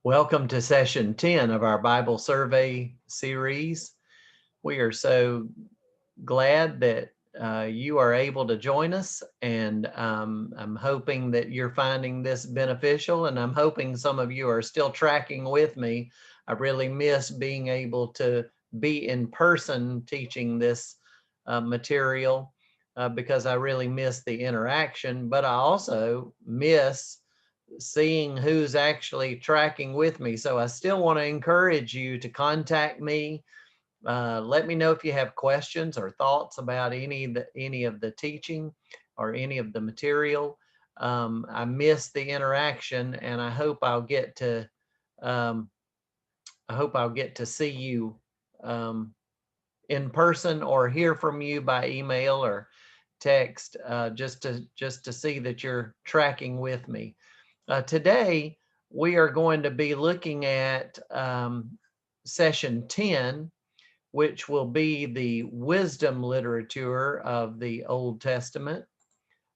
Welcome to session 10 of our Bible survey series. We are so glad that you are able to join us, and I'm hoping that you're finding this beneficial, and I'm hoping some of you are still tracking with me. I really miss being able to be in person teaching this material because I really miss the interaction, but I also miss seeing who's actually tracking with me. So I still want to encourage you to contact me. Let me know if you have questions or thoughts about any of the teaching or any of the material. I miss the interaction, and um, I hope I'll get to see you um, in person or hear from you by email or text, just to see that you're tracking with me. Today, we are going to be looking at session 10, which will be the wisdom literature of the Old Testament,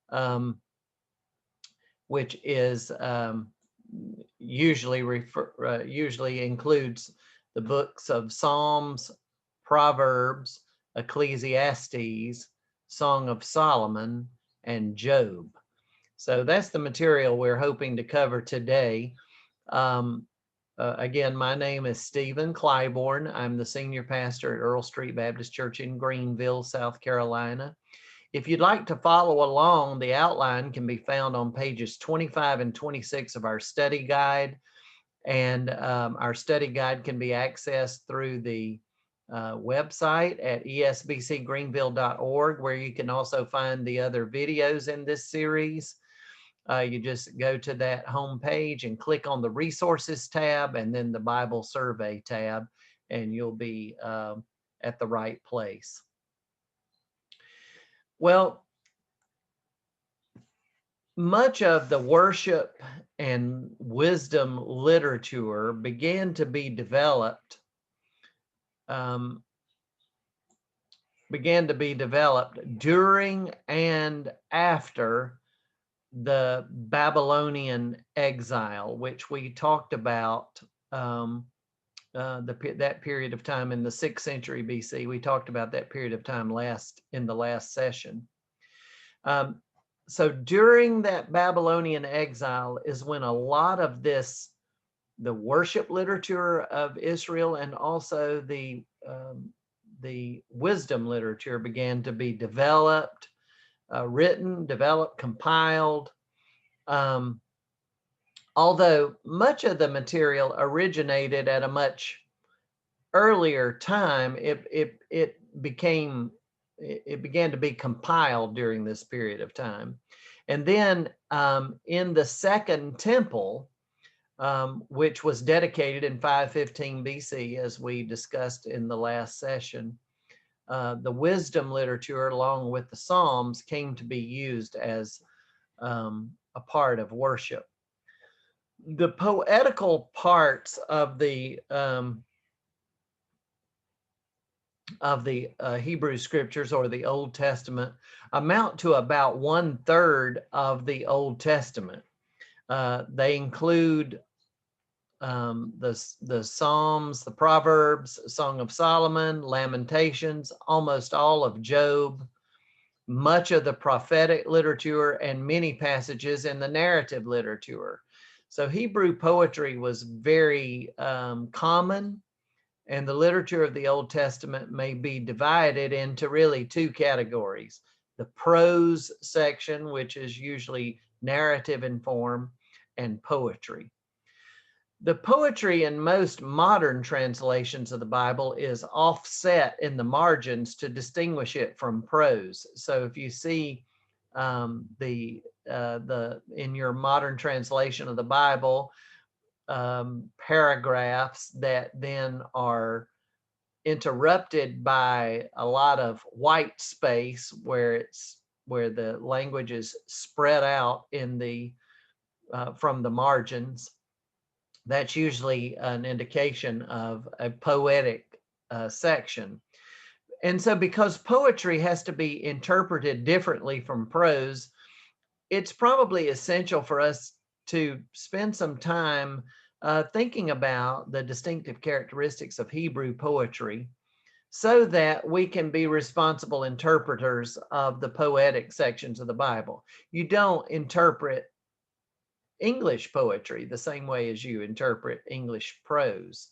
um, which is usually includes the books of Psalms, Proverbs, Ecclesiastes, Song of Solomon, and Job. So that's the material we're hoping to cover today. Um, again, my name is Stephen Clybourne. I'm the senior pastor at Earl Street Baptist Church in Greenville, South Carolina. If you'd like to follow along, the outline can be found on pages 25 and 26 of our study guide. And our study guide can be accessed through the website at esbcgreenville.org, where you can also find the other videos in this series. You just go to that home page and click on the resources tab and then the Bible survey tab, and you'll be at the right place. Well, much of the worship and wisdom literature began to be developed um, during and after the Babylonian exile, which we talked about that period of time in the 6th century BC. We talked about that period of time in the last session. So during that Babylonian exile is when a lot of the worship literature of Israel and also the wisdom literature began to be developed, compiled. Although much of the material originated at a much earlier time, it began to be compiled during this period of time. And then in the Second Temple, which was dedicated in 515 BC, as we discussed in the last session, the wisdom literature, along with the Psalms, came to be used as a part of worship. The poetical parts of the Hebrew scriptures, or the Old Testament, amount to about 1/3 of the Old Testament. They include the Psalms, the Proverbs, Song of Solomon, Lamentations, almost all of Job, much of the prophetic literature, and many passages in the narrative literature. So Hebrew poetry was very common, and the literature of the Old Testament may be divided into really two categories: the prose section, which is usually narrative in form, and poetry. The poetry in most modern translations of the Bible is offset in the margins to distinguish it from prose. So if you see in your modern translation of the Bible, paragraphs that then are interrupted by a lot of white space where the language is spread out in the from the margins, that's usually an indication of a poetic section. And so because poetry has to be interpreted differently from prose, it's probably essential for us to spend some time thinking about the distinctive characteristics of Hebrew poetry so that we can be responsible interpreters of the poetic sections of the Bible. You don't interpret English poetry the same way as you interpret English prose.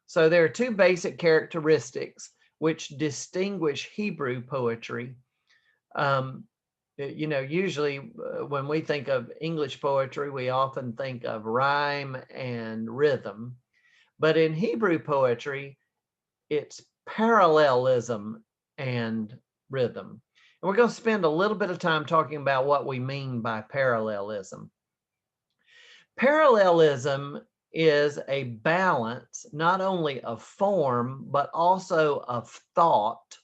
So there are two basic characteristics which distinguish Hebrew poetry. Usually when we think of English poetry, we often think of rhyme and rhythm. But in Hebrew poetry, it's parallelism and rhythm. And we're going to spend a little bit of time talking about what we mean by parallelism. Parallelism is a balance not only of form, but also of thought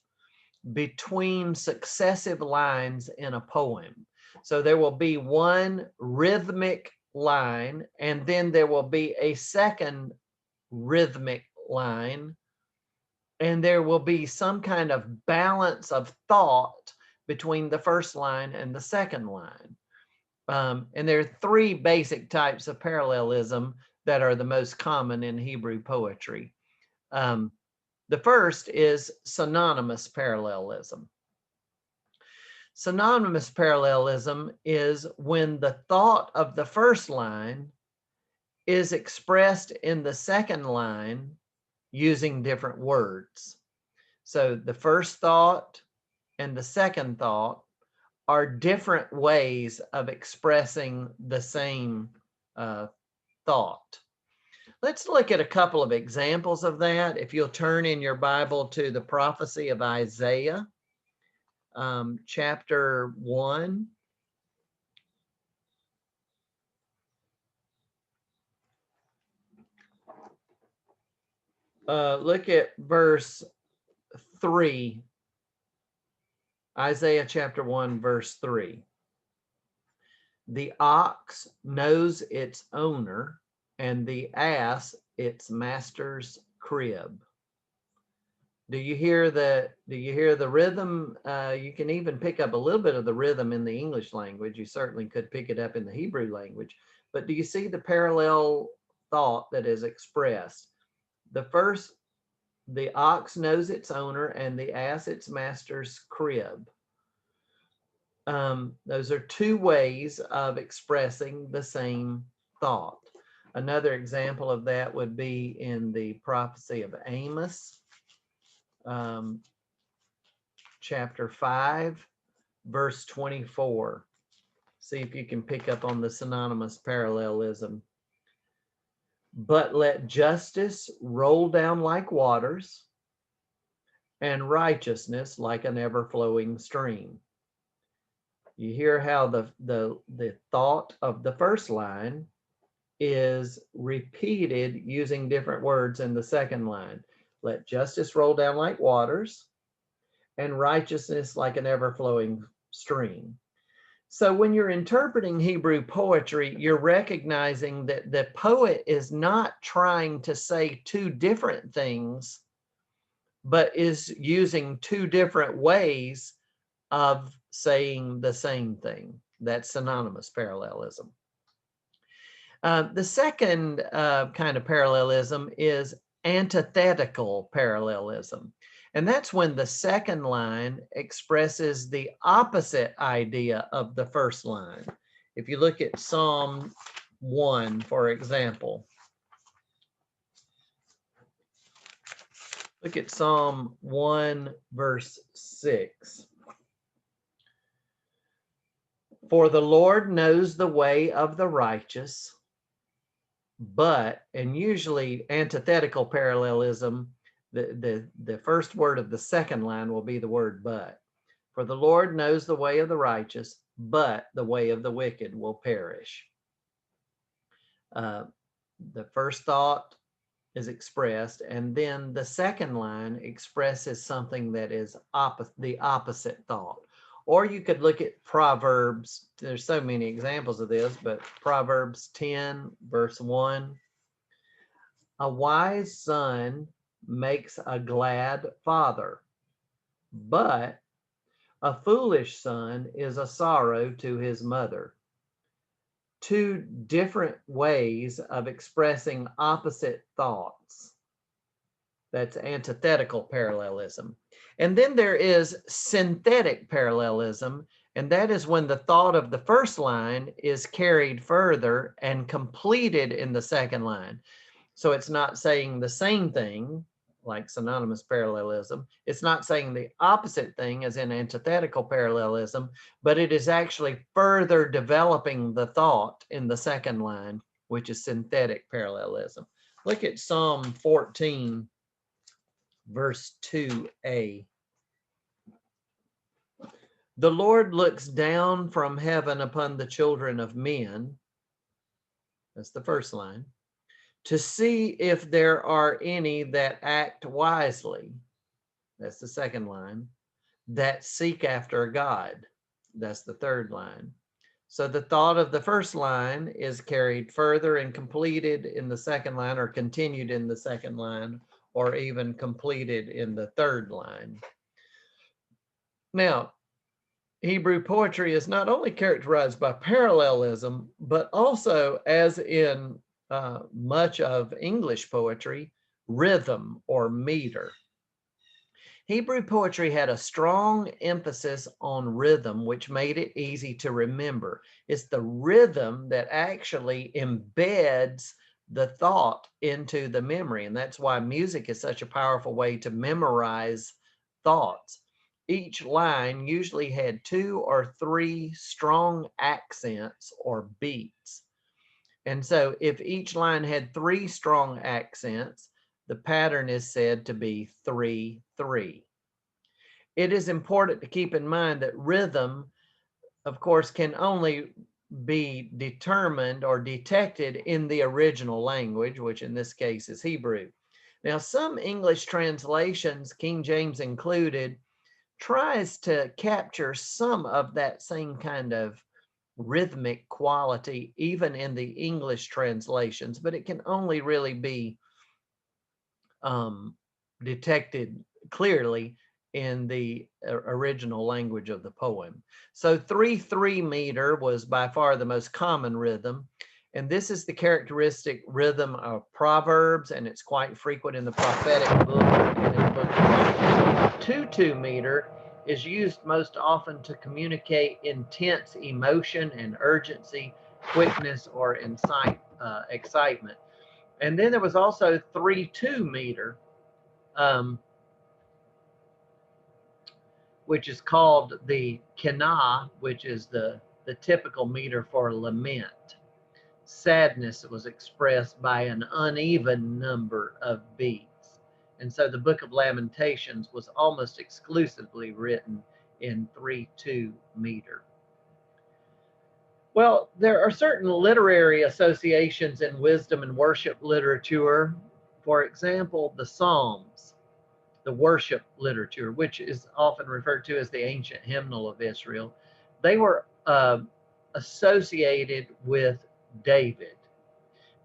between successive lines in a poem. So there will be one rhythmic line, and then there will be a second rhythmic line, and there will be some kind of balance of thought between the first line and the second line. And there are three basic types of parallelism that are the most common in Hebrew poetry. The first is synonymous parallelism. Synonymous parallelism is when the thought of the first line is expressed in the second line using different words. So the first thought and the second thought are different ways of expressing the same thought. Let's look at a couple of examples of that. If you'll turn in your Bible to the prophecy of Isaiah, chapter 1. Look at verse 3. Isaiah chapter 1, verse 3. The ox knows its owner, and the ass its master's crib. Do you hear the rhythm? You can even pick up a little bit of the rhythm in the English language. You certainly could pick it up in the Hebrew language. But do you see the parallel thought that is expressed? The first, the ox knows its owner, and the ass its master's crib. Those are two ways of expressing the same thought. Another example of that would be in the prophecy of Amos, chapter 5, verse 24. See if you can pick up on the synonymous parallelism. But let justice roll down like waters, and righteousness like an ever-flowing stream. You hear how the thought of the first line is repeated using different words in the second line. Let justice roll down like waters, and righteousness like an ever-flowing stream. So when you're interpreting Hebrew poetry, you're recognizing that the poet is not trying to say two different things, but is using two different ways of saying the same thing. That's synonymous parallelism. The second kind of parallelism is antithetical parallelism. And that's when the second line expresses the opposite idea of the first line. If you look at Psalm 1, for example, look at Psalm 1, verse 6. For the Lord knows the way of the righteous, but, and usually antithetical parallelism, the first word of the second line will be the word but. For the Lord knows the way of the righteous, but the way of the wicked will perish. The first thought is expressed, and then the second line expresses something that is the opposite thought. Or you could look at Proverbs. There's so many examples of this, but Proverbs 10, verse 1. A wise son makes a glad father, but a foolish son is a sorrow to his mother. two different ways of expressing opposite thoughts. That's antithetical parallelism. And then there is synthetic parallelism, and that is when the thought of the first line is carried further and completed in the second line. So it's not saying the same thing, like synonymous parallelism. It's not saying the opposite thing as in antithetical parallelism, but it is actually further developing the thought in the second line, which is synthetic parallelism. Look at Psalm 14, verse 2a. The Lord looks down from heaven upon the children of men. That's the first line. To see if there are any that act wisely. That's the second line. That seek after God. That's the third line. So the thought of the first line is carried further and completed in the second line, or continued in the second line, or even completed in the third line. Now, Hebrew poetry is not only characterized by parallelism, but also, as in much of English poetry, rhythm or meter. Hebrew poetry had a strong emphasis on rhythm, which made it easy to remember. It's the rhythm that actually embeds the thought into the memory, and that's why music is such a powerful way to memorize thoughts. Each line usually had 2 or 3 strong accents or beats. And so if each line had 3 strong accents, the pattern is said to be 3-3. It is important to keep in mind that rhythm, of course, can only be determined or detected in the original language, which in this case is Hebrew. Now, some English translations, King James included, tries to capture some of that same kind of rhythmic quality even in the English translations, but it can only really be detected clearly in the original language of the poem. So 3-3 meter was by far the most common rhythm, and this is the characteristic rhythm of Proverbs, and it's quite frequent in the prophetic book and in the book of Psalms. 2-2 meter is used most often to communicate intense emotion and urgency, quickness, or excitement. And then there was also 3-2 meter, which is called the Kenah, which is the typical meter for lament. Sadness was expressed by an uneven number of beats. And so the Book of Lamentations was almost exclusively written in 3-2 meter. Well, there are certain literary associations in wisdom and worship literature. For example, the Psalms, the worship literature, which is often referred to as the ancient hymnal of Israel. They were associated with David.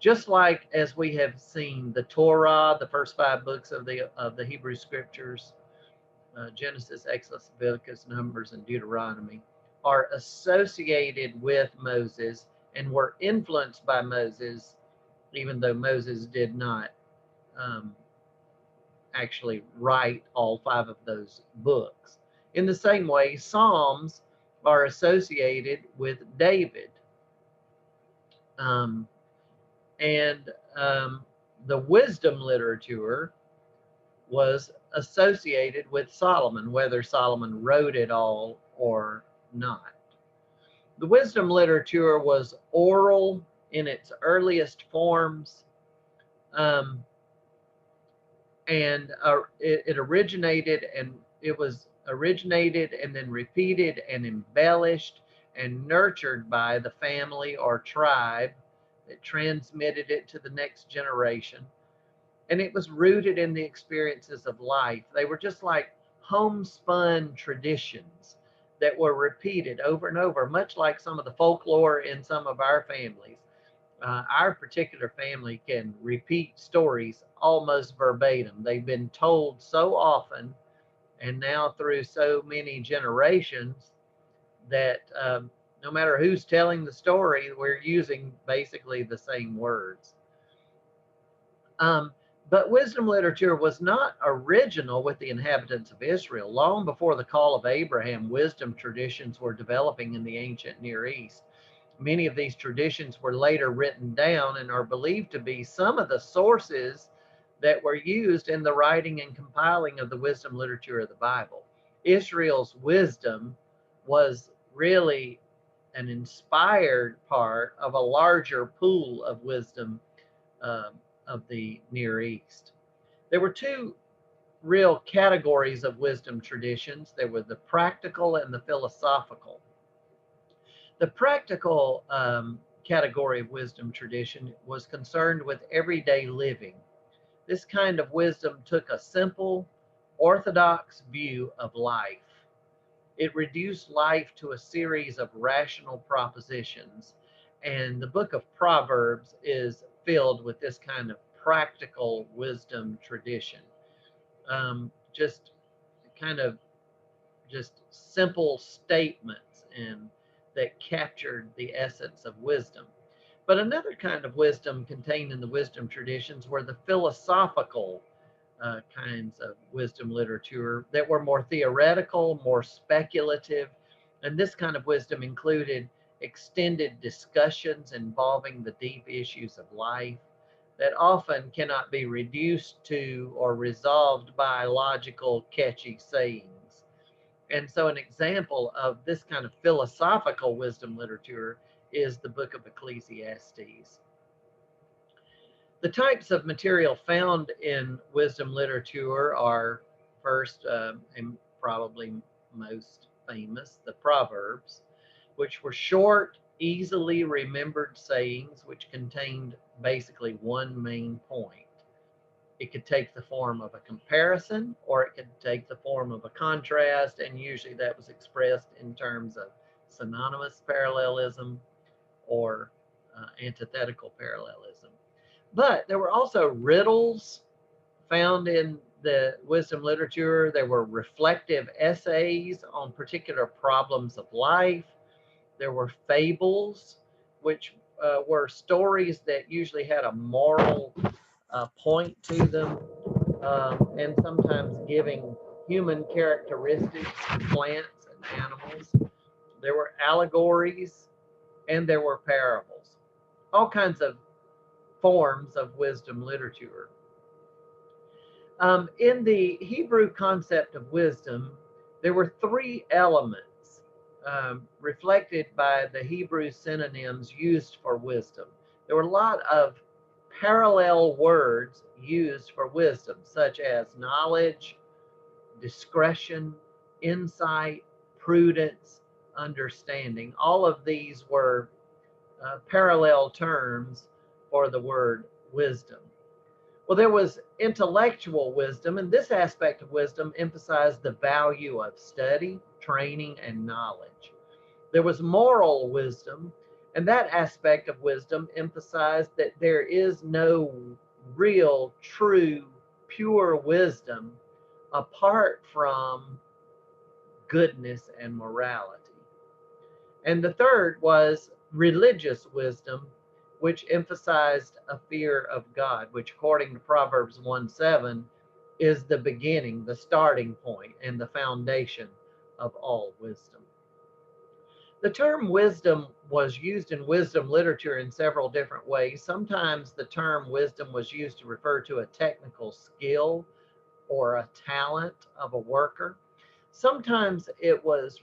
Just like as we have seen the Torah, the first 5 books of the Hebrew scriptures, Genesis, Exodus, Leviticus, Numbers, and Deuteronomy, are associated with Moses and were influenced by Moses, even though Moses did not actually write all 5 of those books. In the same way, Psalms are associated with David. The wisdom literature was associated with Solomon, whether Solomon wrote it all or not. The wisdom literature was oral in its earliest forms, and it originated and then repeated and embellished and nurtured by the family or tribe that transmitted it to the next generation. And it was rooted in the experiences of life. They were just like homespun traditions that were repeated over and over, much like some of the folklore in some of our families. Our particular family can repeat stories almost verbatim. They've been told so often and now through so many generations that No matter who's telling the story, we're using basically the same words. Um, but wisdom literature was not original with the inhabitants of Israel. Long before the call of Abraham, wisdom traditions were developing in the ancient Near East. Many of these traditions were later written down and are believed to be some of the sources that were used in the writing and compiling of the wisdom literature of the Bible. Israel's wisdom was really an inspired part of a larger pool of wisdom uh, of the Near East. There were two real categories of wisdom traditions. There were the practical and the philosophical. The practical category of wisdom tradition was concerned with everyday living. This kind of wisdom took a simple, orthodox view of life. It reduced life to a series of rational propositions, and the book of Proverbs is filled with this kind of practical wisdom tradition. Just kind of just simple statements and that captured the essence of wisdom. But another kind of wisdom contained in the wisdom traditions were the philosophical kinds of wisdom literature that were more theoretical, more speculative. And this kind of wisdom included extended discussions involving the deep issues of life that often cannot be reduced to or resolved by logical, catchy sayings. And so, an example of this kind of philosophical wisdom literature is the book of Ecclesiastes. The types of material found in wisdom literature are first, and probably most famous, the Proverbs, which were short, easily remembered sayings which contained basically one main point. It could take the form of a comparison or it could take the form of a contrast, and usually that was expressed in terms of synonymous parallelism or antithetical parallelism. But there were also riddles found in the wisdom literature. There were reflective essays on particular problems of life. There were fables, which were stories that usually had a moral point to them, and sometimes giving human characteristics to plants and animals. There were allegories and there were parables, all kinds of forms of wisdom literature. In the Hebrew concept of wisdom, there were three elements reflected by the Hebrew synonyms used for wisdom. There were a lot of parallel words used for wisdom, such as knowledge, discretion, insight, prudence, understanding. All of these were parallel terms for the word wisdom. Well, there was intellectual wisdom, and this aspect of wisdom emphasized the value of study, training, and knowledge. There was moral wisdom, and that aspect of wisdom emphasized that there is no real, true, pure wisdom apart from goodness and morality. And the third was religious wisdom, which emphasized a fear of God, which, according to Proverbs 1:7, is the beginning, the starting point, and the foundation of all wisdom. The term wisdom was used in wisdom literature in several different ways. Sometimes the term wisdom was used to refer to a technical skill or a talent of a worker. Sometimes it was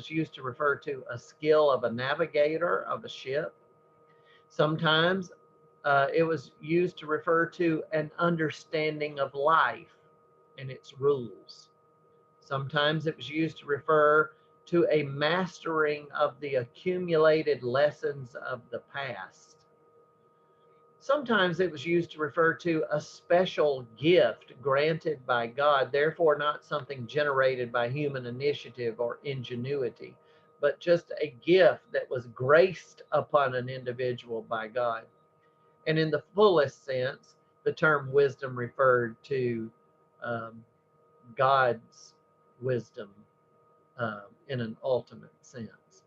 used to refer to a skill of a navigator of a ship. Sometimes it was used to refer to an understanding of life and its rules. Sometimes it was used to refer to a mastering of the accumulated lessons of the past. Sometimes it was used to refer to a special gift granted by God, therefore not something generated by human initiative or ingenuity, but just a gift that was graced upon an individual by God. And in the fullest sense, the term wisdom referred to um, God's wisdom in an ultimate sense.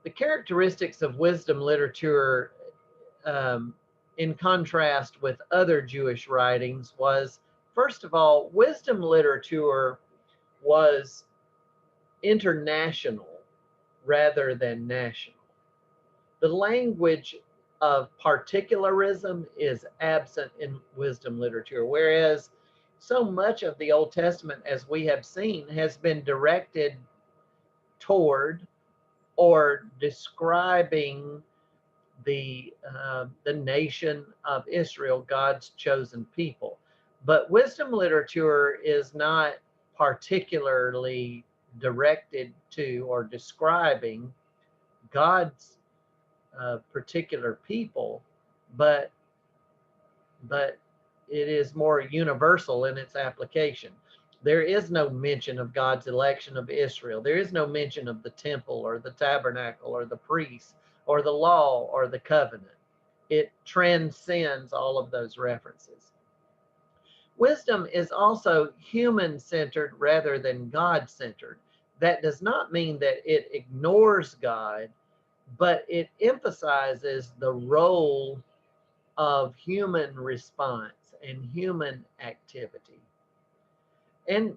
The characteristics of wisdom literature, in contrast with other Jewish writings, was, first of all, wisdom literature was international rather than national. The language of particularism is absent in wisdom literature, whereas so much of the Old Testament, as we have seen, has been directed toward or describing the nation of Israel, God's chosen people. But wisdom literature is not particularly directed to or describing God's particular people, but it is more universal in its application. There is no mention of God's election of Israel. There is no mention of the temple or the tabernacle or the priests or the law or the covenant. It transcends all of those references. Wisdom is also human-centered rather than God-centered. That does not mean that it ignores God, but it emphasizes the role of human response and human activity. And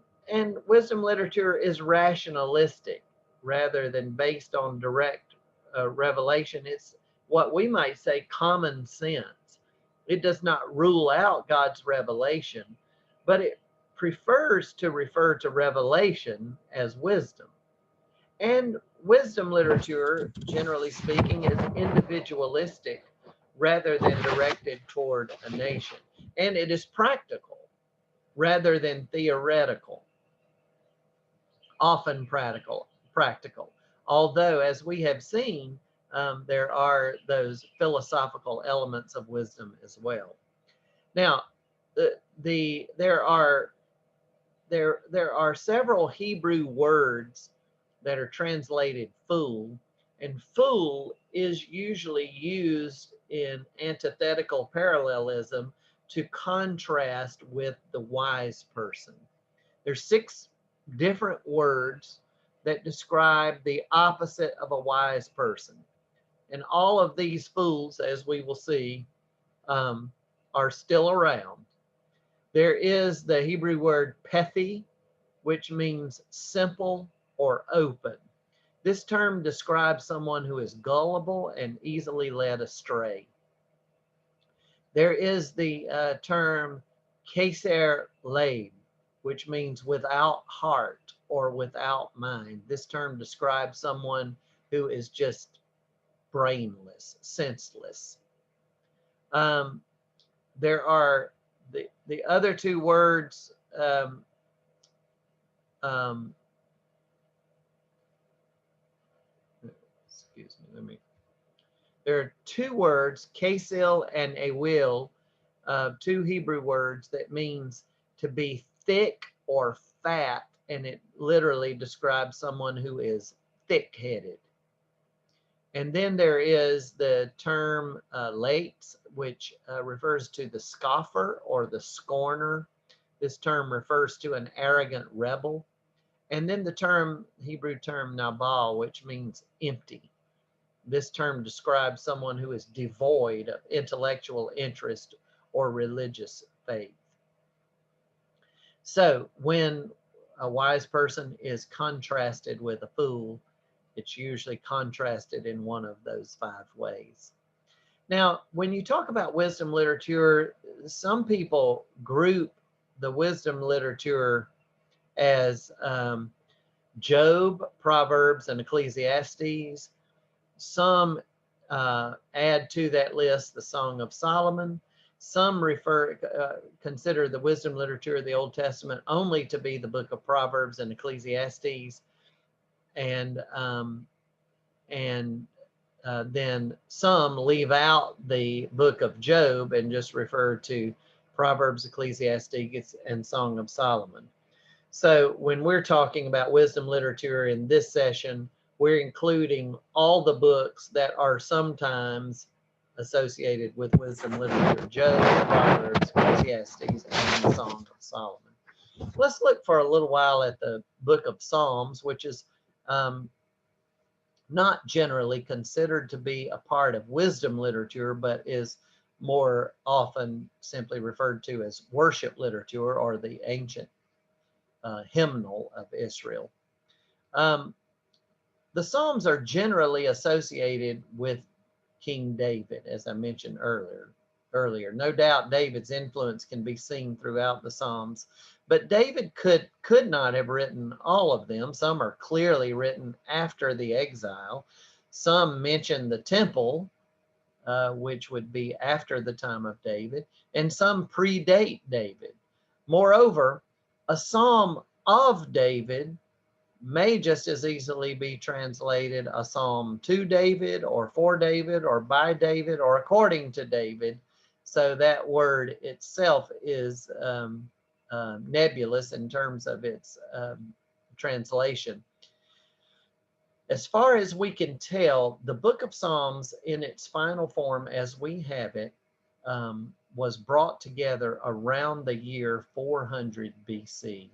wisdom literature is rationalistic rather than based on direct revelation. It's what we might say common sense. It does not rule out God's revelation, but it prefers to refer to revelation as wisdom. And wisdom literature, generally speaking, is individualistic rather than directed toward a nation. And it is practical rather than theoretical, often practical. Although, as we have seen, there are those philosophical elements of wisdom as well. Now, there are several Hebrew words that are translated fool, and fool is usually used in antithetical parallelism to contrast with the wise person. There's 6 different words that describe the opposite of a wise person. And all of these fools, as we will see, are still around. There is the Hebrew word pethi, which means simple or open. This term describes someone who is gullible and easily led astray. There is the term keser lev, which means without heart or without mind. This term describes someone who is just brainless, senseless. There are the other 2 words. Excuse me. There are 2 words, kasil and awil, 2 Hebrew words that means to be thick or fat, and it literally describes someone who is thick-headed. And then there is the term late, which refers to the scoffer or the scorner. This term refers to an arrogant rebel. And then the Hebrew term nabal, which means empty. This term describes someone who is devoid of intellectual interest or religious faith. So when a wise person is contrasted with a fool, it's usually contrasted in one of those 5 ways. Now, when you talk about wisdom literature, some people group the wisdom literature as Job, Proverbs, and Ecclesiastes. Some add to that list the Song of Solomon. Some consider the wisdom literature of the Old Testament only to be the book of Proverbs and Ecclesiastes, and then some leave out the book of Job and just refer to Proverbs, Ecclesiastes, and Song of Solomon. So when we're talking about wisdom literature in this session, we're including all the books that are sometimes associated with wisdom literature: Job, Proverbs, Ecclesiastes, and the Song of Solomon. Let's look for a little while at the book of Psalms, which is not generally considered to be a part of wisdom literature, but is more often simply referred to as worship literature or the ancient hymnal of Israel. Um, the Psalms are generally associated with King David, as I mentioned earlier. No doubt David's influence can be seen throughout the Psalms, but David could not have written all of them. Some are clearly written after the exile. Some mention the temple, which would be after the time of David, and some predate David. Moreover, a psalm of David may just as easily be translated a psalm to David or for David or by David or according to David. So that word itself is nebulous in terms of its translation. As far as we can tell, the book of Psalms in its final form as we have it was brought together around the year 400 BC.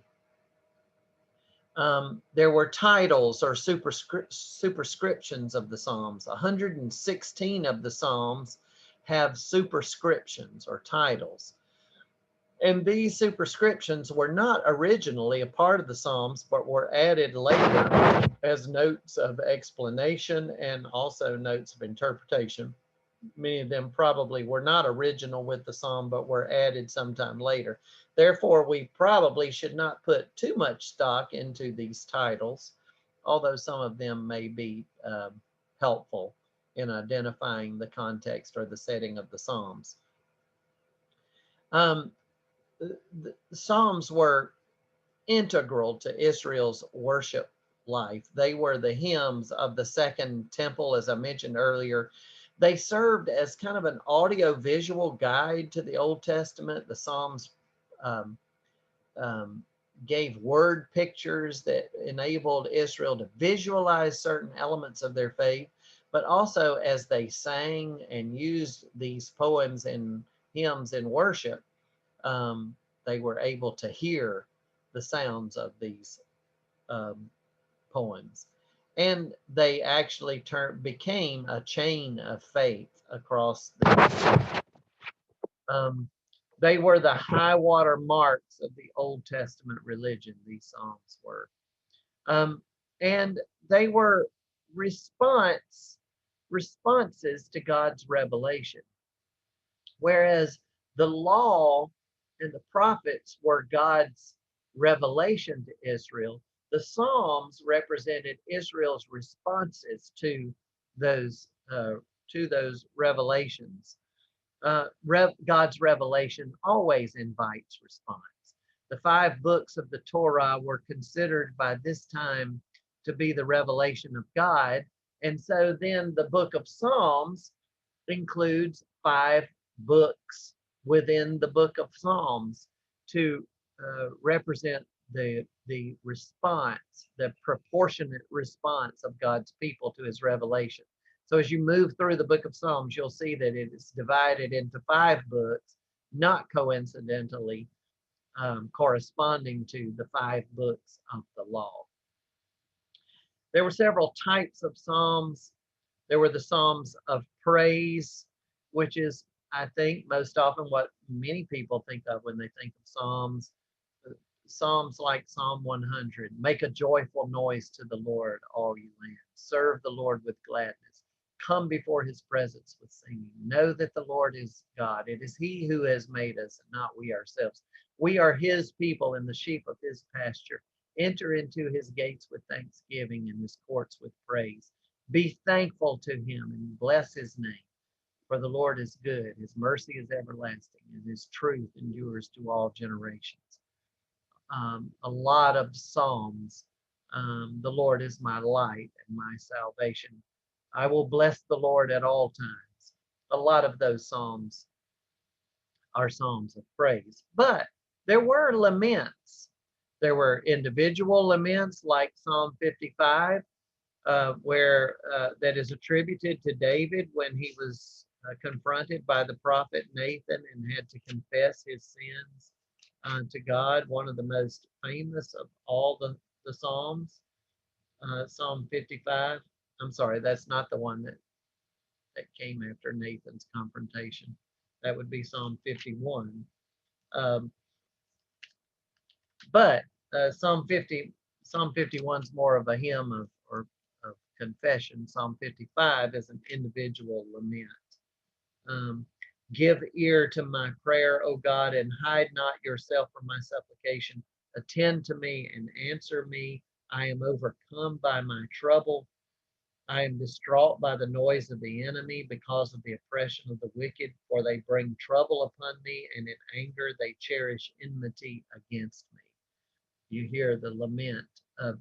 There were titles or superscriptions of the Psalms. 116 of the Psalms have superscriptions or titles. And these superscriptions were not originally a part of the Psalms, but were added later as notes of explanation and also notes of interpretation. Many of them probably were not original with the Psalm, but were added sometime later. Therefore, we probably should not put too much stock into these titles, although some of them may be helpful in identifying the context or the setting of the Psalms. The Psalms were integral to Israel's worship life. They were the hymns of the Second Temple, as I mentioned earlier. They served as kind of an audio-visual guide to the Old Testament. The Psalms um, gave word pictures that enabled Israel to visualize certain elements of their faith, but also as they sang and used these poems and hymns in worship, they were able to hear the sounds of these poems. And they actually became a chain of faith across the they were the high water marks of the Old Testament religion, these Psalms were. And they were responses to God's revelation. Whereas the law and the prophets were God's revelation to Israel, the Psalms represented Israel's responses to those revelations. God's revelation always invites response. The 5 books of the Torah were considered by this time to be the revelation of God. And so then the book of Psalms includes 5 books within the book of Psalms to represent the response, the proportionate response of God's people to his revelation. So as you move through the book of Psalms, you'll see that it is divided into 5 books, not coincidentally corresponding to the 5 books of the law. There were several types of Psalms. There were the Psalms of praise, which is, I think, most often what many people think of when they think of Psalms. Psalms like Psalm 100, make a joyful noise to the Lord, all you lands. Serve the Lord with gladness. Come before his presence with singing. Know that the Lord is God. It is he who has made us and not we ourselves. We are his people and the sheep of his pasture. Enter into his gates with thanksgiving and his courts with praise. Be thankful to him and bless his name. For the Lord is good. His mercy is everlasting and his truth endures to all generations. A lot of Psalms. The Lord is my light and my salvation. I will bless the Lord at all times. A lot of those Psalms are Psalms of praise. But there were laments. There were individual laments like Psalm 55, where that is attributed to David when he was confronted by the prophet Nathan and had to confess his sins to God, one of the most famous of all the Psalms, Psalm 55. I'm sorry, that's not the one that came after Nathan's confrontation. That would be Psalm 51. Um, but Psalm 51 is more of a hymn of confession. Psalm 55 is an individual lament. Um, Give ear to my prayer, O God, and hide not yourself from my supplication. Attend to me and answer me. I am overcome by my trouble. I am distraught by the noise of the enemy because of the oppression of the wicked, for they bring trouble upon me, and in anger they cherish enmity against me. You hear the lament of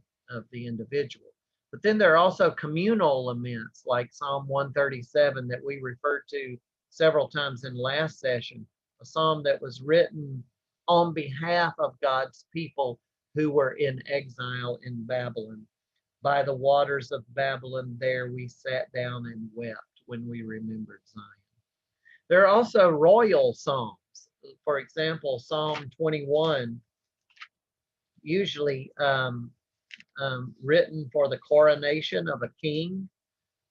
the individual. But then there are also communal laments like Psalm 137 that we referred to several times in last session, a psalm that was written on behalf of God's people who were in exile in Babylon. By the waters of Babylon, there we sat down and wept when we remembered Zion. There are also royal psalms. For example, Psalm 21, usually written for the coronation of a king.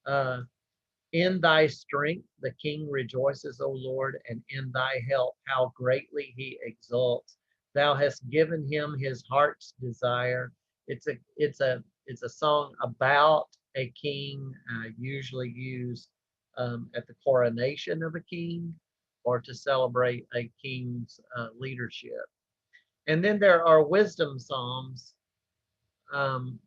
Uh, in thy strength, the king rejoices, O Lord, and in thy help, how greatly he exults. Thou hast given him his heart's desire. It's a song about a king, usually used at the coronation of a king or to celebrate a king's leadership. And then there are wisdom psalms um,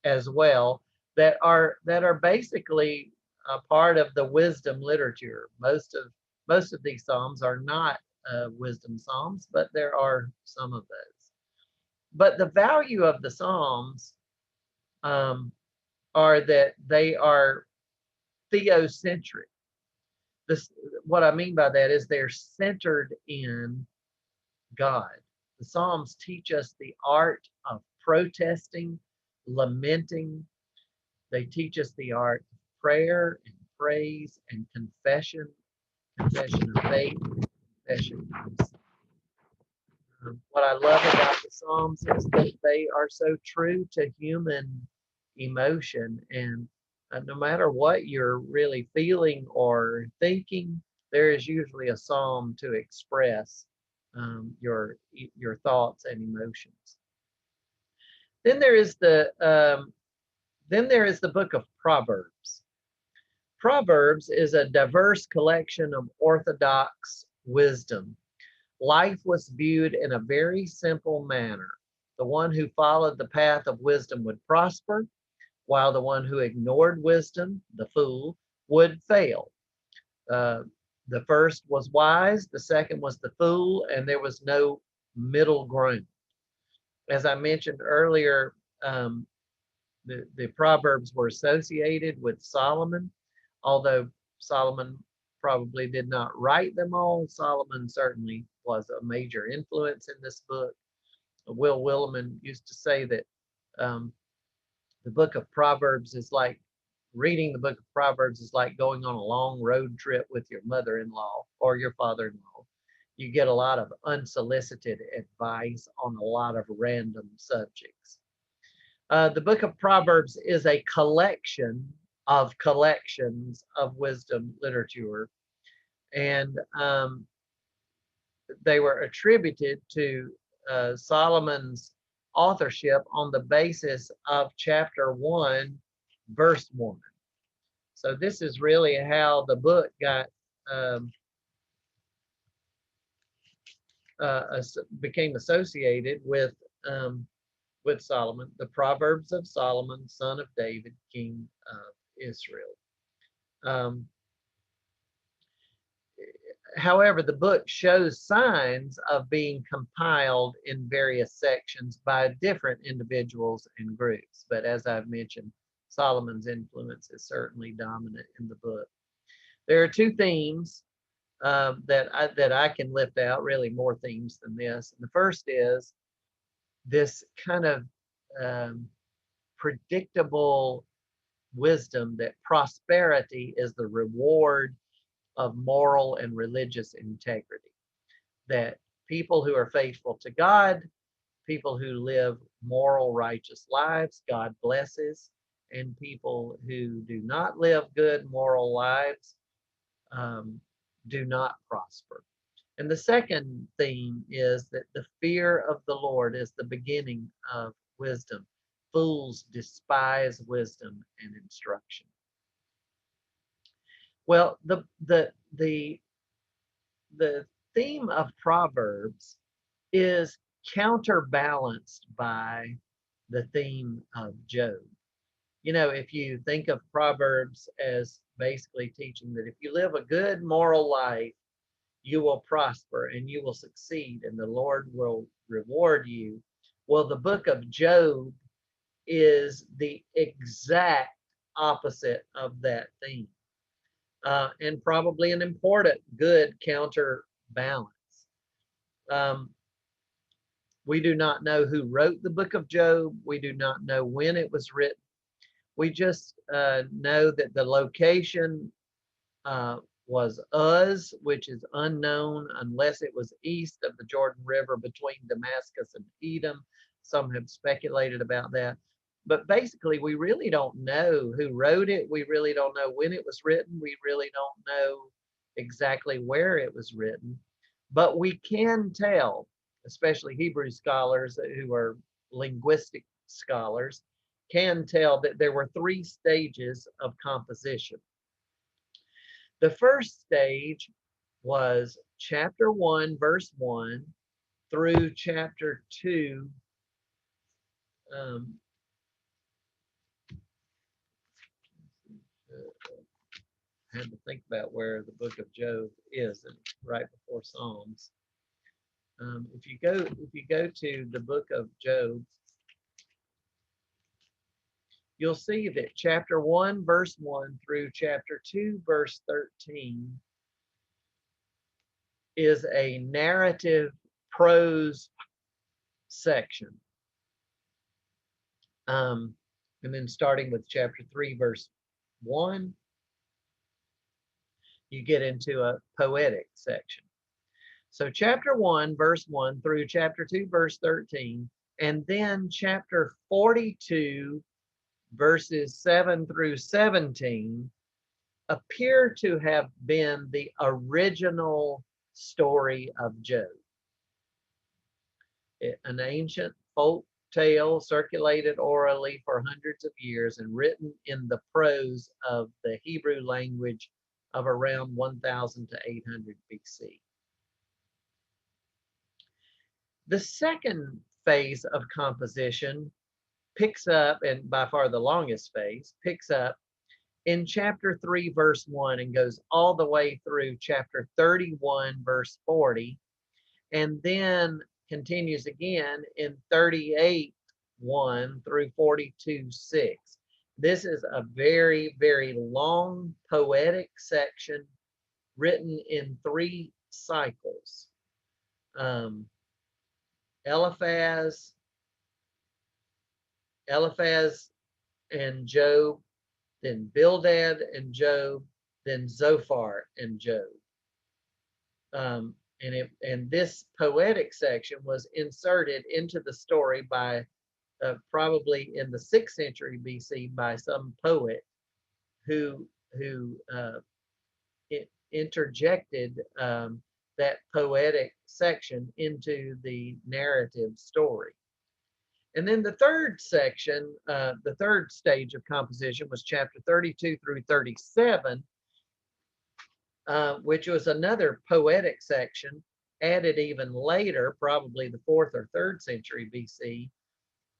as well that are basically a part of the wisdom literature. Most of these psalms are not wisdom psalms, but there are some of those. But the value of the psalms um, are that they are theocentric. This, what I mean by that is they're centered in God. The Psalms teach us the art of protesting, lamenting. They teach us the art of prayer and praise and confession, confession of faith, confession of sin. What I love about the Psalms is that they are so true to human emotion. And no matter what you're really feeling or thinking, there is usually a psalm to express your thoughts and emotions. Then there is the book of Proverbs. Proverbs is a diverse collection of orthodox wisdom. Life was viewed in a very simple manner. The one who followed the path of wisdom would prosper, while the one who ignored wisdom, the fool, would fail. Uh, the first was wise, the second was the fool, and there was no middle ground. As I mentioned earlier, the Proverbs were associated with Solomon, although Solomon probably did not write them all. Solomon certainly was a major influence in this book. Will Willimon used to say that um, the book of Proverbs is like reading the book of Proverbs is like going on a long road trip with your mother-in-law or your father-in-law. You get a lot of unsolicited advice on a lot of random subjects. The book of Proverbs is a collection of collections of wisdom literature, and they were attributed to Solomon's authorship on the basis of chapter 1, verse 1. So this is really how the book got um, became associated with Solomon, the Proverbs of Solomon, son of David, king of Israel. Um, However, the book shows signs of being compiled in various sections by different individuals and groups. But as I've mentioned, Solomon's influence is certainly dominant in the book. There are two themes that I can lift out, really more themes than this. And the first is this kind of um, predictable wisdom that prosperity is the reward of moral and religious integrity. That people who are faithful to God, people who live moral, righteous lives, God blesses. and people who do not live good moral lives um, do not prosper. And the second theme is that the fear of the Lord is the beginning of wisdom. Fools despise wisdom and instruction. Well, the theme of Proverbs is counterbalanced by the theme of Job. You know, if you think of Proverbs as basically teaching that if you live a good moral life, you will prosper and you will succeed and the Lord will reward you. Well, the book of Job is the exact opposite of that theme, and probably an important good counterbalance. Um, we do not know who wrote the book of Job. We do not know when it was written. We just know that the location uh, was Uz, which is unknown unless it was east of the Jordan River between Damascus and Edom. Some have speculated about that. But basically, we really don't know who wrote it. We really don't know when it was written. We really don't know exactly where it was written. But we can tell, especially Hebrew scholars who are linguistic scholars, can tell that there were three stages of composition. The first stage was chapter 1, verse 1 through chapter 2. Um, I had to think about where the book of Job is, and right before Psalms. If you go to the book of Job, you'll see that chapter 1, verse 1 through chapter 2, verse 13 is a narrative prose section. And then starting with chapter 3, verse 1, you get into a poetic section. So chapter 1, verse 1 through chapter 2, verse 13, and then chapter 42, verses 7 through 17 appear to have been the original story of Job. An ancient folk tale circulated orally for hundreds of years and written in the prose of the Hebrew language of around 1000 to 800 BC. The second phase of composition picks up, and by far the longest phase, picks up in chapter 3, verse 1 and goes all the way through chapter 31, verse 40, and then continues again in 38, 1 through 42, 6. This is a very, very long poetic section written in 3 cycles. Eliphaz and Job, then Bildad and Job, then Zophar and Job. And this poetic section was inserted into the story by probably in the 6th century BC by some poet who interjected that poetic section into the narrative story. And then the third section, the third stage of composition was chapter 32 through 37, which was another poetic section added even later, probably the 4th or 3rd century BC,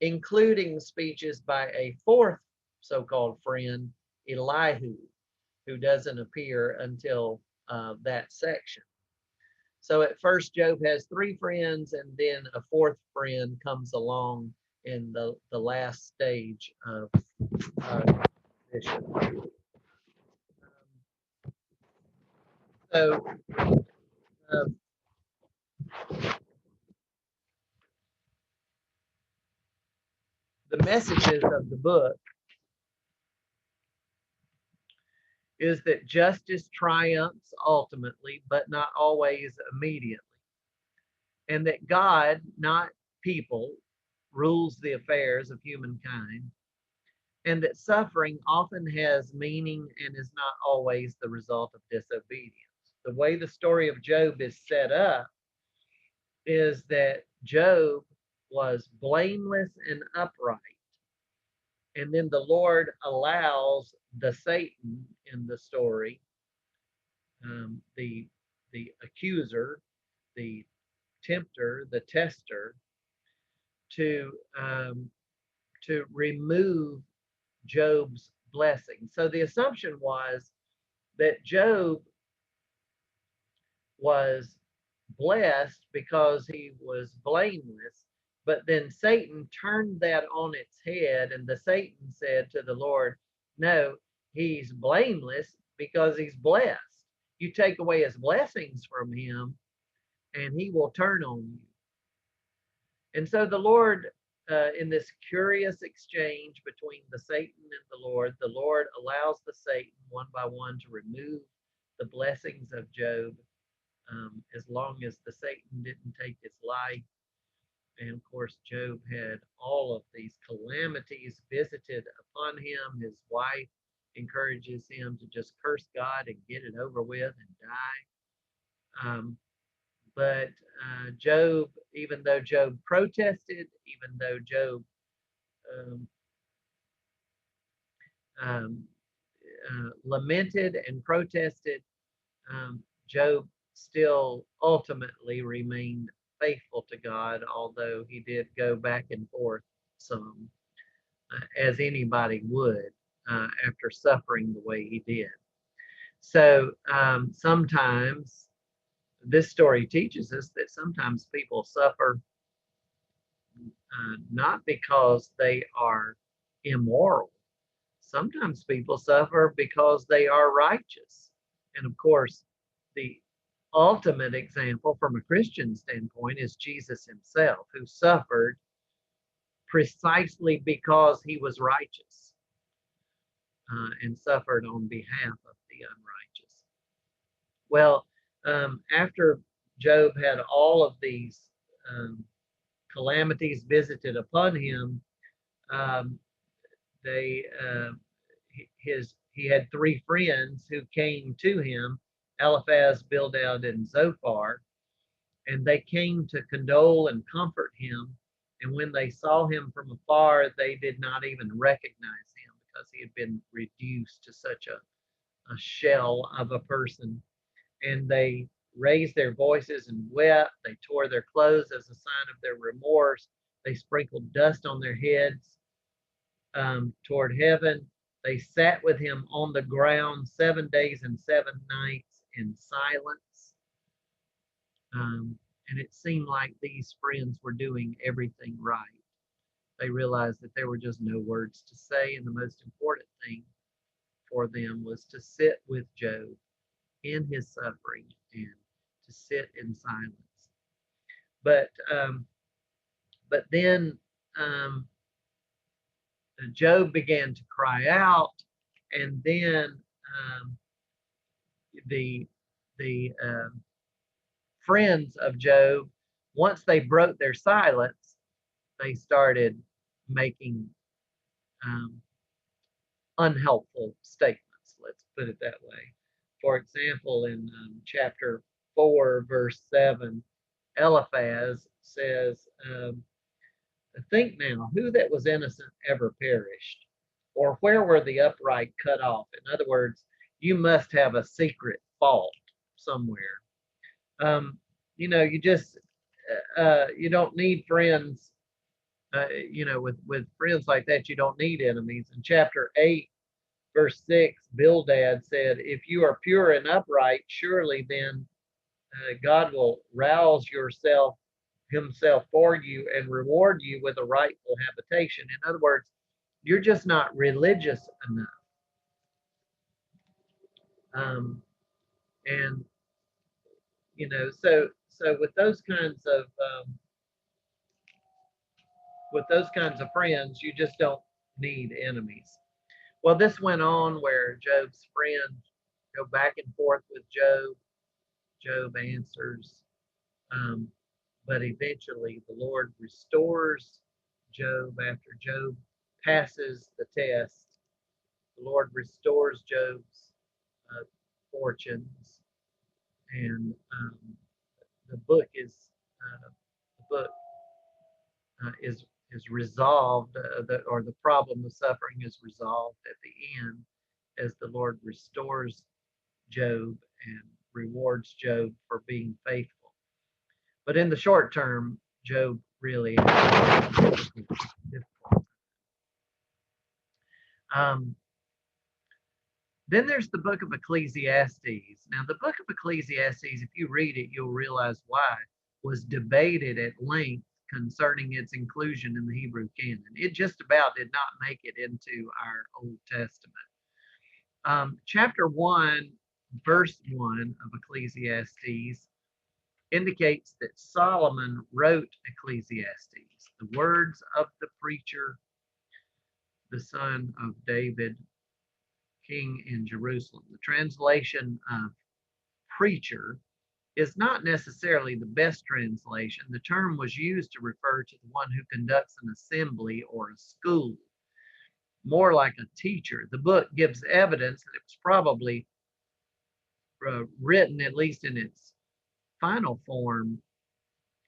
including speeches by a fourth so-called friend, Elihu, who doesn't appear until that section. So at first, Job has 3 friends, and then a fourth friend comes along in the last stage of composition. So the messages of the book is that justice triumphs ultimately, but not always immediately. And that God, not people, rules the affairs of humankind. and that suffering often has meaning and is not always the result of disobedience. The way the story of Job is set up is that Job was blameless and upright. And then the Lord allows the Satan in the story, the accuser, the tempter, the tester, to remove Job's blessing. So the assumption was that Job was blessed because he was blameless. But then Satan turned that on its head, and the Satan said to the Lord, no, he's blameless because he's blessed. You take away his blessings from him, and he will turn on you. And so the Lord, in this curious exchange between the Satan and the Lord allows the Satan one by one to remove the blessings of Job, as long as the Satan didn't take his life. And of course, Job had all of these calamities visited upon him. His wife encourages him to just curse God and get it over with and die. But Job, even though Job protested, even though Job um, um, lamented and protested, Job still ultimately remained faithful to God, although he did go back and forth some, as anybody would, after suffering the way he did. So sometimes this story teaches us that sometimes people suffer not because they are immoral. Sometimes people suffer because they are righteous. And of course, the ultimate example from a Christian standpoint is Jesus himself, who suffered precisely because he was righteous, and suffered on behalf of the unrighteous. Well, after Job had all of these um, calamities visited upon him, um, they he had three friends who came to him, Eliphaz, Bildad, and Zophar, and they came to condole and comfort him. And when they saw him from afar, they did not even recognize him because he had been reduced to such a shell of a person. And they raised their voices and wept. They tore their clothes as a sign of their remorse. They sprinkled dust on their heads toward heaven. They sat with him on the ground 7 days and 7 nights in silence. And it seemed like these friends were doing everything right. They realized that there were just no words to say, and the most important thing for them was to sit with Job in his suffering and to sit in silence. But then Job began to cry out, and then the friends of Job, once they broke their silence, they started making unhelpful statements. Let's put it that way. For example, in chapter 4, verse 7, Eliphaz says, think now, who that was innocent ever perished? Or where were the upright cut off? In other words, you must have a secret fault somewhere. You just, you don't need friends. With friends like that, you don't need enemies. In chapter 8, verse 6, Bildad said, if you are pure and upright, surely then God will rouse himself for you and reward you with a rightful habitation. In other words, you're just not religious enough. And so with those kinds of friends, you just don't need enemies. Well, this went on where Job's friends go back and forth with Job. Job answers, but eventually the Lord restores Job after Job passes the test. The Lord restores Job's fortunes, and the book is uh, the book is resolved, or the problem of suffering is resolved at the end as the Lord restores Job and rewards Job for being faithful. But in the short term, Job really has a difficult. Um, then there's the book of Ecclesiastes. Now, the book of Ecclesiastes, if you read it, you'll realize why, was debated at length concerning its inclusion in the Hebrew canon. It just about did not make it into our Old Testament. Chapter 1, verse 1 of Ecclesiastes indicates that Solomon wrote Ecclesiastes, the words of the preacher, the son of David, king in Jerusalem. The translation of preacher is not necessarily the best translation. The term was used to refer to the one who conducts an assembly or a school, more like a teacher. The book gives evidence that it was probably written, at least in its final form,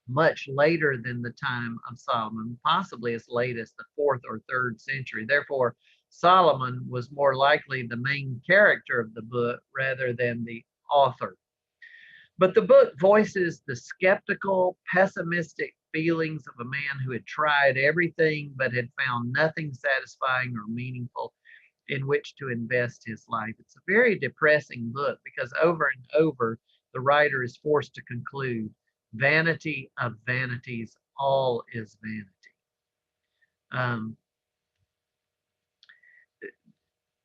much later than the time of Solomon, possibly as late as the 4th or 3rd century. Therefore, Solomon was more likely the main character of the book rather than the author. But the book voices the skeptical, pessimistic feelings of a man who had tried everything but had found nothing satisfying or meaningful in which to invest his life. It's a very depressing book because over and over, the writer is forced to conclude, vanity of vanities, all is vanity. Um,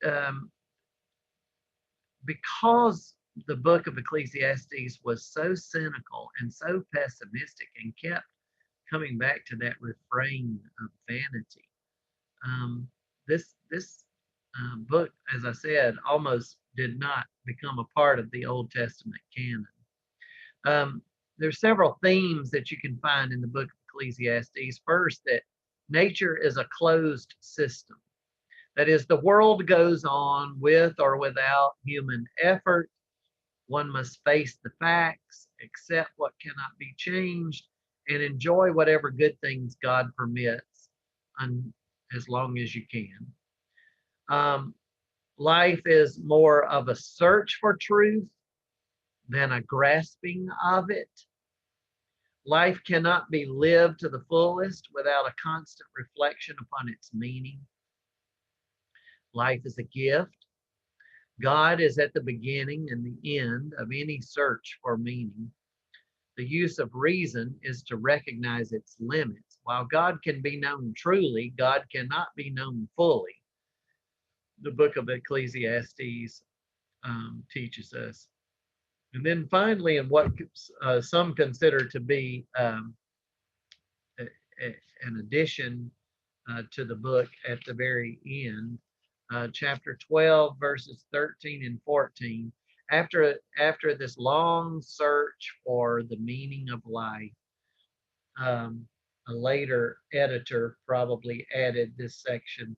um, because the book of Ecclesiastes was so cynical and so pessimistic and kept coming back to that refrain of vanity. This book, as I said, almost did not become a part of the Old Testament canon. There's several themes that you can find in the book of Ecclesiastes. First, that nature is a closed system. That is, the world goes on with or without human effort. One must face the facts, accept what cannot be changed, and enjoy whatever good things God permits as long as you can. Life is more of a search for truth than a grasping of it. Life cannot be lived to the fullest without a constant reflection upon its meaning. Life is a gift. God is at the beginning and the end of any search for meaning. The use of reason is to recognize its limits. While God can be known truly, God cannot be known fully. The book of Ecclesiastes teaches us. And then finally, in what some consider to be an addition to the book at the very end, chapter 12, verses 13 and 14. After this long search for the meaning of life, a later editor probably added this section.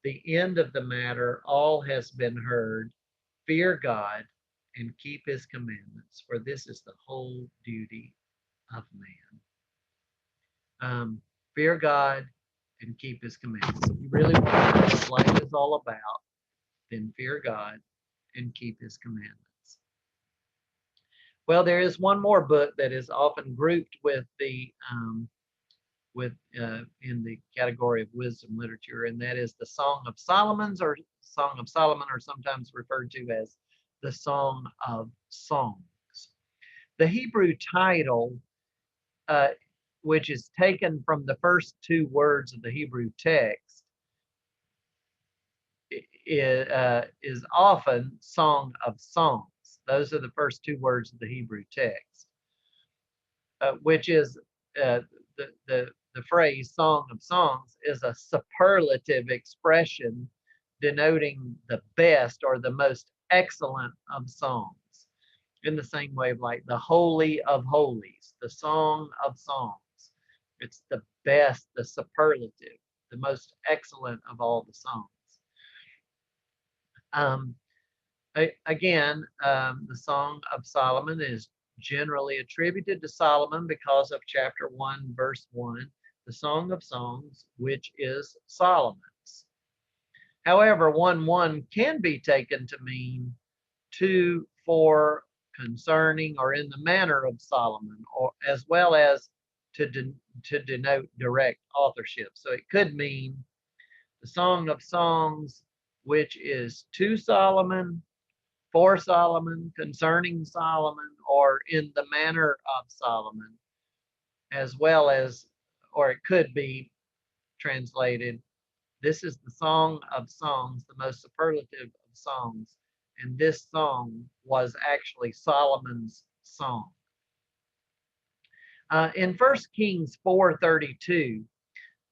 The end of the matter, all has been heard. Fear God and keep his commandments, for this is the whole duty of man. Fear God and keep his commandments. If you really want to know what life is all about, then fear God and keep his commandments. Well, there is one more book that is often grouped with the in the category of wisdom literature, and that is the Song of Solomon, or sometimes referred to as the Song of Songs. The Hebrew title, which is taken from the first 2 words of the Hebrew text, is often Song of Songs. Those are the first 2 words of the Hebrew text, which is the phrase Song of Songs is a superlative expression denoting the best or the most excellent of songs. In the same way, like the Holy of Holies, the Song of Songs. It's the best, the superlative, the most excellent of all the songs. Um, Again, the Song of Solomon is generally attributed to Solomon because of chapter 1, verse 1, the Song of Songs, which is Solomon's. However, 1:1 can be taken to mean 2, 4, concerning, or in the manner of Solomon, or as well as to denote direct authorship. So it could mean the Song of Songs, which is to Solomon, for Solomon, concerning Solomon, or in the manner of Solomon, as well as, or it could be translated, this is the Song of Songs, the most superlative of songs. And this song was actually Solomon's song. In 1 Kings 4:32,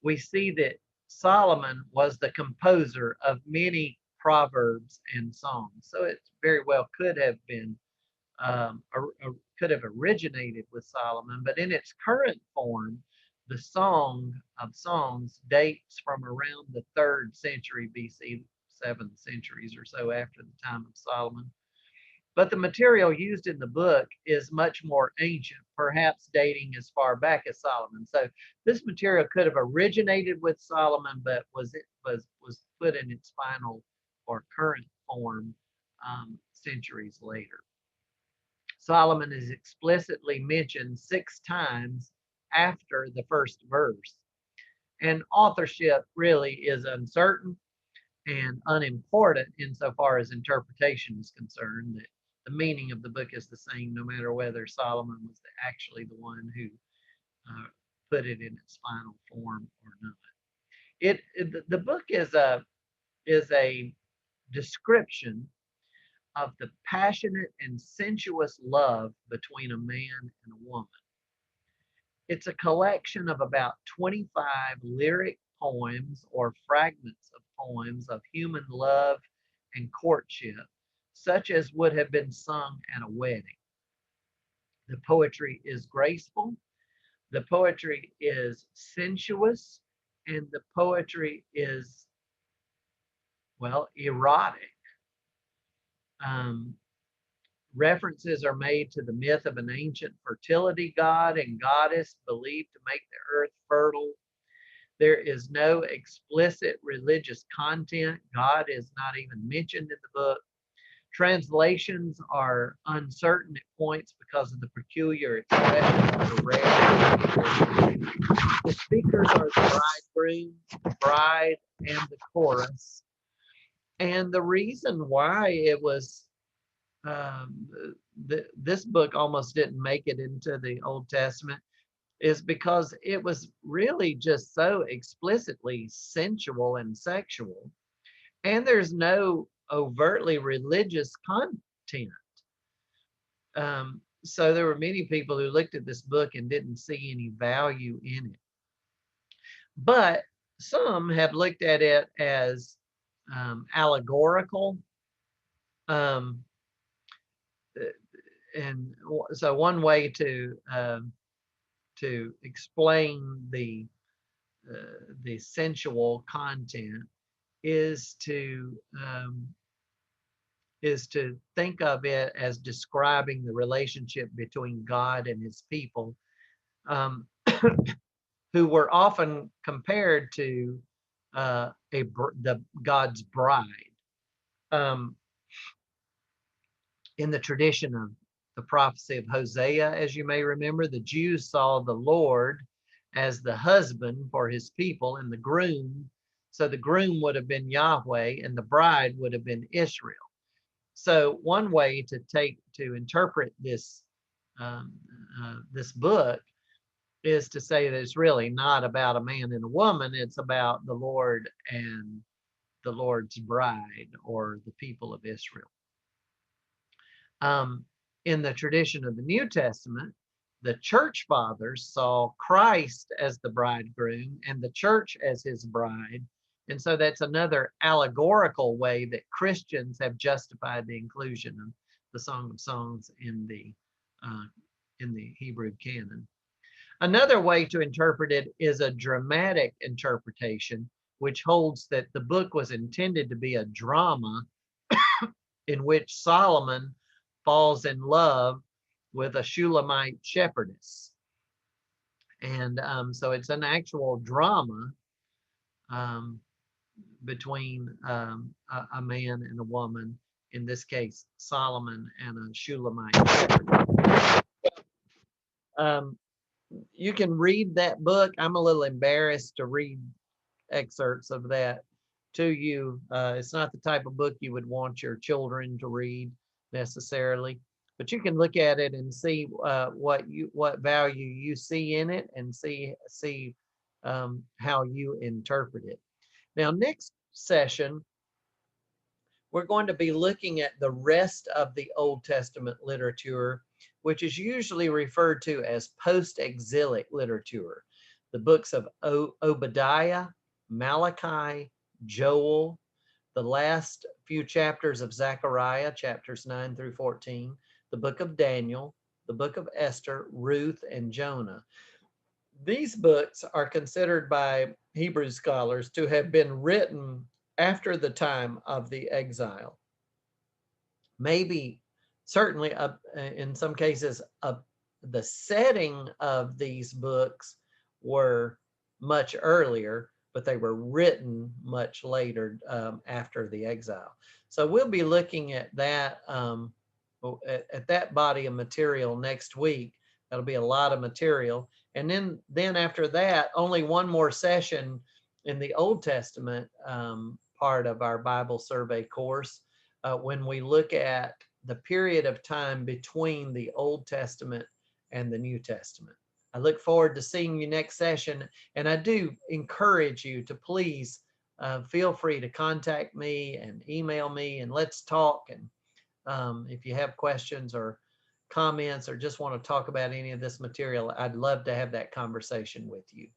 we see that Solomon was the composer of many proverbs and songs. So it very well could have been could have originated with Solomon, but in its current form, the Song of Songs dates from around the 3rd century BC, 7 centuries or so after the time of Solomon. But the material used in the book is much more ancient, perhaps dating as far back as Solomon. So this material could have originated with Solomon, but was put in its final or current form centuries later. Solomon is explicitly mentioned 6 times after the first verse. And authorship really is uncertain and unimportant insofar as interpretation is concerned, that the meaning of the book is the same no matter whether Solomon was actually the one who put it in its final form or not. The book is a description of the passionate and sensuous love between a man and a woman. It's a collection of about 25 lyric poems or fragments of poems of human love and courtship, such as would have been sung at a wedding. The poetry is graceful, the poetry is sensuous, and the poetry is, well, erotic. Um, References are made to the myth of an ancient fertility god and goddess believed to make the earth fertile. There is no explicit religious content. God is not even mentioned in the book. Translations are uncertain at points because of the peculiar expression of the rare. The speakers are the bridegroom, the bride, and the chorus. And the reason why it was this book almost didn't make it into the Old Testament is because it was really just so explicitly sensual and sexual, and there's no overtly religious content. So there were many people who looked at this book and didn't see any value in it. But some have looked at it as allegorical. And so one way to explain the sensual content is to think of it as describing the relationship between God and his people, who were often compared to the God's bride. In the tradition of the prophecy of Hosea, as you may remember, the Jews saw the Lord as the husband for his people and the groom. So the groom would have been Yahweh and the bride would have been Israel. So one way to interpret this this book is to say that it's really not about a man and a woman. It's about the Lord and the Lord's bride, or the people of Israel. In the tradition of the New Testament, the church fathers saw Christ as the bridegroom and the church as his bride. And so that's another allegorical way that Christians have justified the inclusion of the Song of Songs in the Hebrew canon. Another way to interpret it is a dramatic interpretation, which holds that the book was intended to be a drama in which Solomon falls in love with a Shulamite shepherdess. And so it's an actual drama um, between a man and a woman, in this case, Solomon and a Shulamite shepherdess. You can read that book. I'm a little embarrassed to read excerpts of that to you. It's not the type of book you would want your children to read necessarily, but you can look at it and see what value you see in it, and see how you interpret it. Now, next session, we're going to be looking at the rest of the Old Testament literature, which is usually referred to as post-exilic literature. The books of Obadiah, Malachi, Joel, the last few chapters of Zechariah, chapters 9 through 14, the book of Daniel, the book of Esther, Ruth, and Jonah. These books are considered by Hebrew scholars to have been written after the time of the exile. Maybe, certainly, in some cases, the setting of these books were much earlier, but they were written much later after the exile. So we'll be looking at that at that body of material next week. That'll be a lot of material. And then after that, only one more session in the Old Testament part of our Bible survey course, when we look at the period of time between the Old Testament and the New Testament. I look forward to seeing you next session, and I do encourage you to please feel free to contact me and email me, and let's talk. And if you have questions or comments or just want to talk about any of this material, I'd love to have that conversation with you.